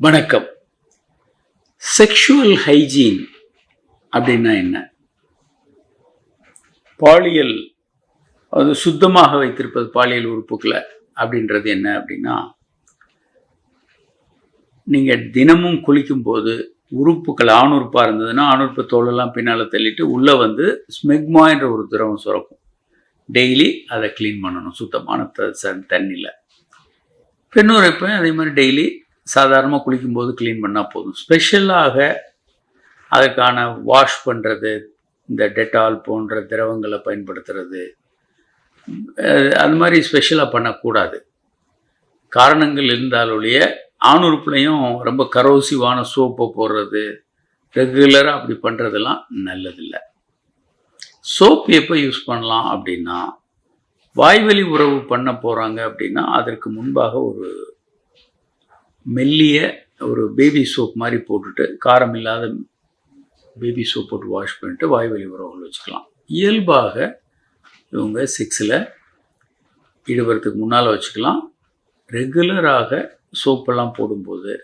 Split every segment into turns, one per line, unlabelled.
வணக்கம். Sexual hygiene அப்படின்னா என்ன? பாலியல் அது சுத்தமாக வைத்திருப்பது பாலியல் உறுப்புக்களை அப்படின்றது என்ன அப்படின்னா, நீங்கள் தினமும் குளிக்கும் போது உறுப்புகள் ஆணுறுப்பாக இருந்ததுன்னா ஆணுறுப்பு தோலெல்லாம் பின்னால் தள்ளிட்டு உள்ளே வந்து ஸ்மெக்மா என்ற ஒரு திரவம் சுரக்கும். டெய்லி அதை க்ளீன் பண்ணணும் சுத்தமான தண்ணியில். பெண்ணுறுப்பையும் அதே மாதிரி டெய்லி சாதாரணமாக குளிக்கும்போது க்ளீன் பண்ணால் போதும். ஸ்பெஷலாக அதற்கான வாஷ் பண்ணுறது, இந்த டெட்டால் போன்ற திரவங்களை பயன்படுத்துறது, அது மாதிரி ஸ்பெஷலாக பண்ணக்கூடாது. காரணங்கள் இருந்தாலொழிய ஆணுறுப்புலையும் ரொம்ப கரோசிவான சோப்பை போடுறது, ரெகுலராக அப்படி பண்ணுறதெல்லாம் நல்லதில்லை. சோப் எப்போ யூஸ் பண்ணலாம் அப்படின்னா, வாய்வழி உறவு பண்ண போகிறாங்க அப்படின்னா அதற்கு முன்பாக ஒரு மெல்லிய ஒரு பேபி சோப் மாதிரி போட்டுட்டு, காரம் இல்லாத பேபி சோப் போட்டு வாஷ் பண்ணிட்டு வாய்வழி உறவுகள் வச்சுக்கலாம். இயல்பாக இவங்க செக்ஸில் ஈடுபடுறதுக்கு முன்னால் வச்சுக்கலாம். ரெகுலராக சோப்பெல்லாம் போடும்போது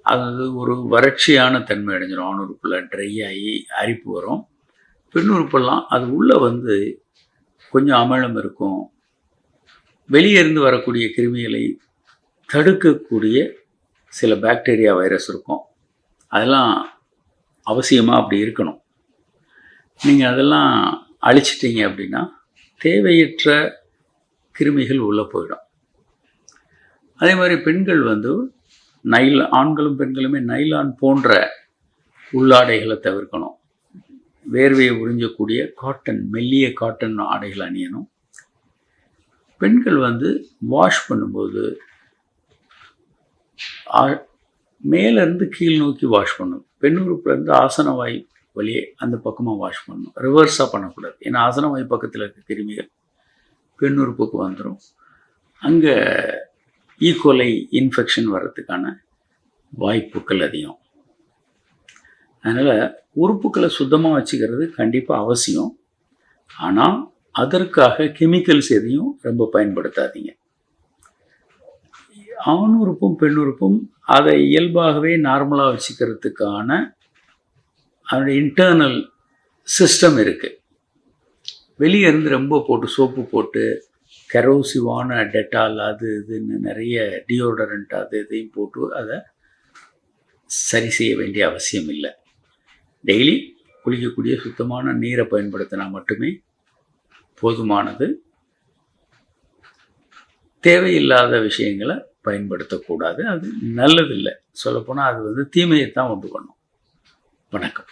அது ஒரு வறட்சியான தன்மை அடைஞ்சிடும். ஆணுறுப்பில் ட்ரை ஆகி அரிப்பு வரும். பெண்ணுறுப்பெல்லாம் அது உள்ளே வந்து கொஞ்சம் அமிலம் இருக்கும். வெளியே இருந்து வரக்கூடிய கிருமிகளை தடுக்கக்கூடிய சில பாக்டீரியா வைரஸ் இருக்கும். அதெல்லாம் அவசியமாக அப்படி இருக்கணும். நீங்கள் அதெல்லாம் அழிச்சிட்டிங்க அப்படின்னா தேவையற்ற கிருமிகள் உள்ளே போயிடும். அதே மாதிரி பெண்கள் வந்து ஆண்களும் பெண்களுமே நைலான் போன்ற உள்ளாடைகளை தவிர்க்கணும். வேர்வையை உறிஞ்சக்கூடிய காட்டன், மெல்லிய காட்டன் ஆடைகள் அணியணும். பெண்கள் வந்து வாஷ் பண்ணும்போது மேலேருந்து கீழ் நோக்கி வாஷ் பண்ணணும். பெண்ணுறுப்புலேருந்து ஆசனவாய் வழியே அந்த பக்கமாக வாஷ் பண்ணணும். ரிவர்ஸாக பண்ணக்கூடாது. ஏன்னா ஆசனவாய் பக்கத்தில் இருக்க கிருமிகள் பெண்ணுறுப்புக்கு வந்துடும். அங்கே ஈகோலை இன்ஃபெக்ஷன் வர்றதுக்கான வாய்ப்புகள் அதிகம். அதனால் உறுப்புகளை சுத்தமாக வச்சுக்கிறது கண்டிப்பாக அவசியம். ஆனால் அதற்காக கெமிக்கல்ஸ் எதையும் ரொம்ப பயன்படுத்தாதீங்க. ஆணுறுப்பும் பெண்ணுறுப்பும் அதை இயல்பாகவே நார்மலாக வச்சுக்கிறதுக்கான அதனுடைய இன்டர்னல் சிஸ்டம் இருக்குது. வெளியே இருந்து ரொம்ப போட்டு சோப்பு போட்டு கரோசிவான டெட்டால் அது இதுன்னு நிறைய டியோடரண்ட் அது இதையும் போட்டு அதை சரி செய்ய வேண்டிய அவசியம் இல்லை. டெய்லி குளிக்கக்கூடிய சுத்தமான நீரை பயன்படுத்தினா மட்டுமே போதுமானது. தேவையில்லாத விஷயங்களை பயன்படுத்தக்கூடாது. அது நல்லதில்லை. சொல்லப்போனால் அது வந்து தீமையை தான் உண்டு பண்ணும். வணக்கம்.